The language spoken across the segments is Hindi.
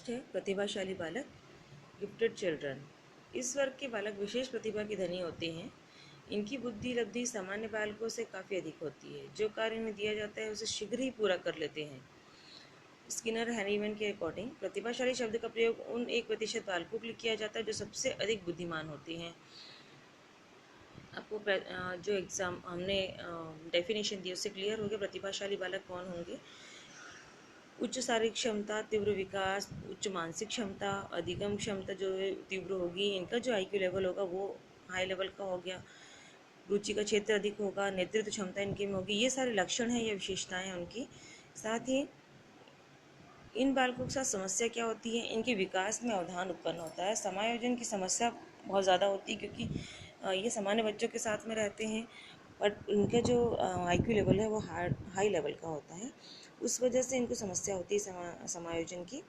नेक्स्ट है प्रतिभाशाली बालक, गिफ्टेड चिल्ड्रन। इस वर्ग के बालक विशेष प्रतिभा के धनी होते हैं। इनकी बुद्धि लब्धि सामान्य बालकों से काफ़ी अधिक होती है। जो कार्य इन्हें दिया जाता है उसे शीघ्र ही पूरा कर लेते हैं। स्किनर हैनीमैन के अकॉर्डिंग प्रतिभाशाली शब्द का प्रयोग उन 1% बालकों के लिए किया जाता है जो सबसे अधिक बुद्धिमान होते हैं। आपको जो एग्ज़ाम हमने डेफिनेशन दी उससे क्लियर हो गया प्रतिभाशाली बालक कौन होंगे। उच्च शारीरिक क्षमता, तीव्र विकास, उच्च मानसिक क्षमता, अधिगम क्षमता जो है तीव्र होगी। इनका जो IQ लेवल होगा वो हाई लेवल का हो गया। रुचि का क्षेत्र अधिक होगा, नेतृत्व क्षमता इनके में होगी। ये सारे लक्षण हैं या विशेषताएं हैं उनकी। साथ ही इन बालकों के साथ समस्या क्या होती है, इनके विकास में अवधान उत्पन्न होता है। समायोजन की समस्या बहुत ज़्यादा होती है क्योंकि ये सामान्य बच्चों के साथ में रहते हैं और इनका जो IQ लेवल है वो हाई लेवल का होता है। उस वजह से इनको समस्या होती है समायोजन की।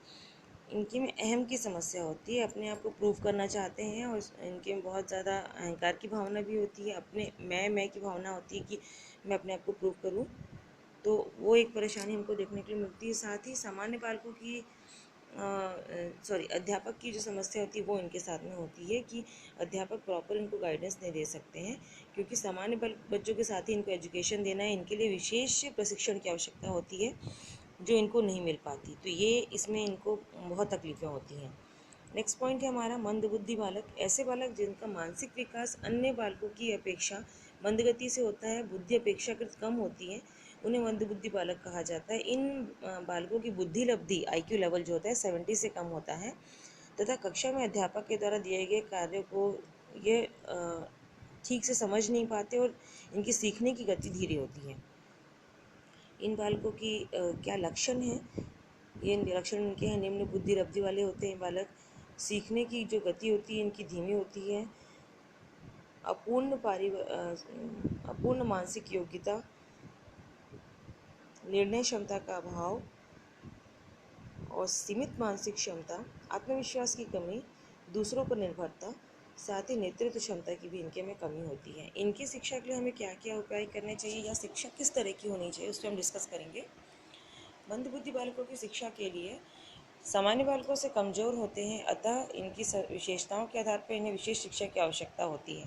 इनके में अहम की समस्या होती है, अपने आप को प्रूव करना चाहते हैं और इनके में बहुत ज़्यादा अहंकार की भावना भी होती है। अपने मैं की भावना होती है कि मैं अपने आप को प्रूव करूं, तो वो एक परेशानी हमको देखने के लिए मिलती है। साथ ही सामान्य बालकों की अध्यापक की जो समस्या होती है वो इनके साथ में होती है कि अध्यापक प्रॉपर इनको गाइडेंस नहीं दे सकते हैं क्योंकि सामान्य बच्चों के साथ ही इनको एजुकेशन देना है। इनके लिए विशेष प्रशिक्षण की आवश्यकता होती है जो इनको नहीं मिल पाती, तो ये इसमें इनको बहुत तकलीफ़ें होती हैं। नेक्स्ट पॉइंट है हमारा मंदबुद्धि बालक। ऐसे बालक जिनका मानसिक विकास अन्य बालकों की अपेक्षा मंदगति से होता है, बुद्धि अपेक्षाकृत कम होती है, उन्हें मंदबुद्धि बालक कहा जाता है। इन बालकों की बुद्धि लब्धि IQ लेवल जो होता है 70 से कम होता है तथा कक्षा में अध्यापक के द्वारा दिए गए कार्य को ये ठीक से समझ नहीं पाते और इनकी सीखने की गति धीरे होती है। इन बालकों की क्या लक्षण हैं, ये लक्षण इनके हैं। निम्न बुद्धि लब्धि वाले होते हैं बालक। सीखने की जो गति होती है इनकी धीमी होती है। अपूर्ण मानसिक योग्यता, निर्णय क्षमता का अभाव और सीमित मानसिक क्षमता, आत्मविश्वास की कमी, दूसरों पर निर्भरता, साथ ही नेतृत्व क्षमता की भी इनके में कमी होती है। इनकी शिक्षा के लिए हमें क्या क्या उपाय करने चाहिए या शिक्षा किस तरह की होनी चाहिए उस पर हम डिस्कस करेंगे। मंदबुद्धि बालकों की शिक्षा के लिए सामान्य बालकों से कमज़ोर होते हैं, अतः इनकी विशेषताओं के आधार पर इन्हें विशेष शिक्षा की आवश्यकता होती है।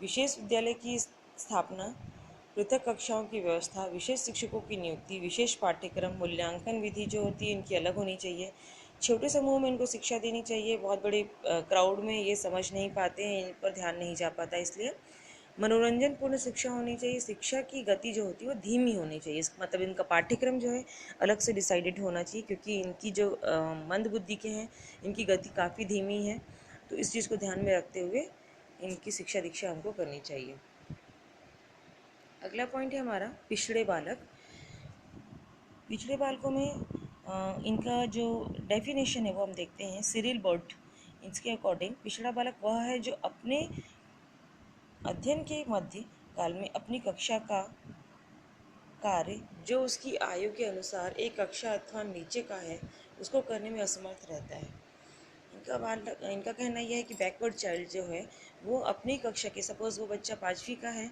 विशेष विद्यालय की स्थापना, पृथक कक्षाओं की व्यवस्था, विशेष शिक्षकों की नियुक्ति, विशेष पाठ्यक्रम, मूल्यांकन विधि जो होती है इनकी अलग होनी चाहिए। छोटे समूह में इनको शिक्षा देनी चाहिए। बहुत बड़े क्राउड में ये समझ नहीं पाते हैं, इन पर ध्यान नहीं जा पाता, इसलिए मनोरंजन पूर्ण शिक्षा होनी चाहिए। शिक्षा की गति जो होती है वो धीमी होनी चाहिए, मतलब इनका पाठ्यक्रम जो है अलग से डिसाइडेड होना चाहिए क्योंकि इनकी जो मंद बुद्धि के हैं इनकी गति काफ़ी धीमी है, तो इस चीज़ को ध्यान में रखते हुए इनकी शिक्षा दीक्षा हमको करनी चाहिए। अगला पॉइंट है हमारा पिछड़े बालक। पिछड़े बालकों में इनका जो डेफिनेशन है वो हम देखते हैं। सिरिल बर्ट इसके अकॉर्डिंग पिछड़ा बालक वह है जो अपने अध्ययन के मध्य काल में अपनी कक्षा का कार्य जो उसकी आयु के अनुसार एक कक्षा अथवा नीचे का है उसको करने में असमर्थ रहता है। इनका कहना यह है कि बैकवर्ड चाइल्ड जो है वो अपनी कक्षा के, सपोज वो बच्चा 5वीं का है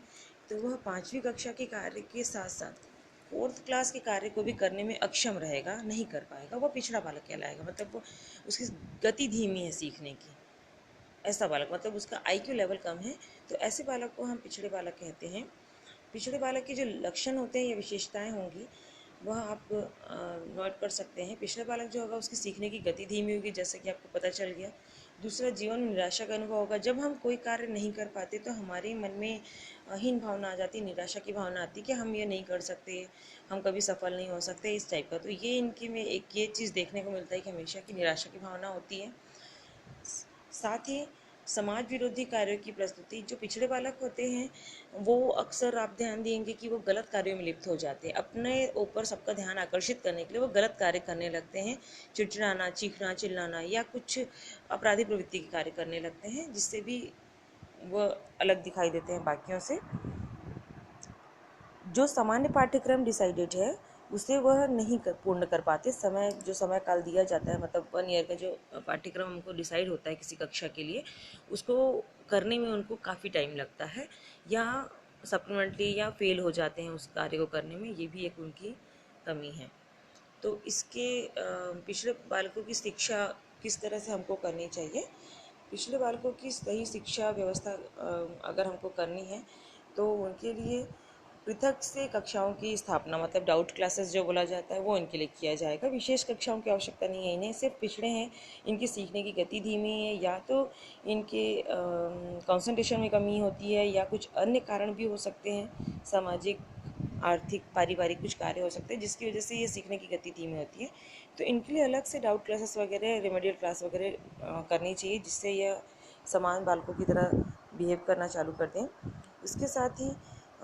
तो वह 5वीं कक्षा के कार्य के साथ साथ 4th क्लास के कार्य को भी करने में अक्षम रहेगा, नहीं कर पाएगा, वो पिछड़ा बालक कहलाएगा। मतलब वो उसकी गति धीमी है सीखने की, ऐसा बालक, मतलब उसका IQ लेवल कम है, तो ऐसे बालक को हम पिछड़े बालक कहते हैं। पिछड़े बालक के जो लक्षण होते हैं या विशेषताएं होंगी वह आप नोट कर सकते हैं। पिछड़ा बालक जो होगा उसकी सीखने की गति धीमी होगी, जैसे कि आपको पता चल गया। दूसरा, जीवन में निराशा का अनुभव होगा। जब हम कोई कार्य नहीं कर पाते तो हमारे मन में हीन भावना आ जाती है, निराशा की भावना आती है कि हम ये नहीं कर सकते, हम कभी सफल नहीं हो सकते, इस टाइप का। तो ये इनके में एक ये चीज़ देखने को मिलता है कि हमेशा की निराशा की भावना होती है। साथ ही समाज विरोधी कार्यों की प्रस्तुति। जो पिछड़े बालक होते हैं वो अक्सर आप ध्यान देंगे कि वो गलत कार्यों में लिप्त हो जाते हैं। अपने ऊपर सबका ध्यान आकर्षित करने के लिए वो गलत कार्य करने लगते हैं, चिड़चिड़ाना, चीखना, चिल्लाना या कुछ अपराधी प्रवृत्ति के कार्य करने लगते हैं, जिससे भी वह अलग दिखाई देते हैं बाकियों से। जो सामान्य पाठ्यक्रम डिसाइडेड है उसे वह नहीं पूर्ण कर पाते। जो समय काल दिया जाता है, मतलब 1 ईयर का जो पाठ्यक्रम हमको डिसाइड होता है किसी कक्षा के लिए, उसको करने में उनको काफ़ी टाइम लगता है या सप्लीमेंट्री या फेल हो जाते हैं उस कार्य को करने में, ये भी एक उनकी कमी है। तो इसके पिछड़े बालकों की शिक्षा किस तरह से हमको करनी चाहिए। पिछड़े बालकों की सही शिक्षा व्यवस्था अगर हमको करनी है तो उनके लिए पृथक से कक्षाओं की स्थापना, मतलब डाउट क्लासेस जो बोला जाता है, वो इनके लिए किया जाएगा। विशेष कक्षाओं की आवश्यकता नहीं है। इन्हें सिर्फ पिछड़े हैं, इनकी सीखने की गति धीमी है, या तो इनके कंसंट्रेशन में कमी होती है, या कुछ अन्य कारण भी हो सकते हैं, सामाजिक, आर्थिक, पारिवारिक कुछ कार्य हो सकते हैं जिसकी वजह से ये सीखने की गति धीमी होती है। तो इनके लिए अलग से डाउट क्लासेस वगैरह, रेमेडियल क्लास वगैरह करनी चाहिए, जिससे यह समान बालकों की तरह बिहेव करना चालू कर दें। इसके साथ ही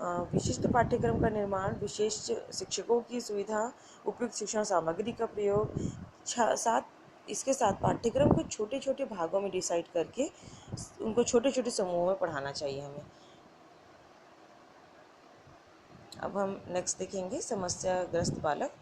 विशिष्ट पाठ्यक्रम का निर्माण, विशेष शिक्षकों की सुविधा, उपयुक्त शिक्षण सामग्री का प्रयोग, साथ इसके साथ पाठ्यक्रम को छोटे छोटे भागों में डिसाइड करके उनको छोटे छोटे समूहों में पढ़ाना चाहिए हमें। अब हम नेक्स्ट देखेंगे समस्याग्रस्त बालक।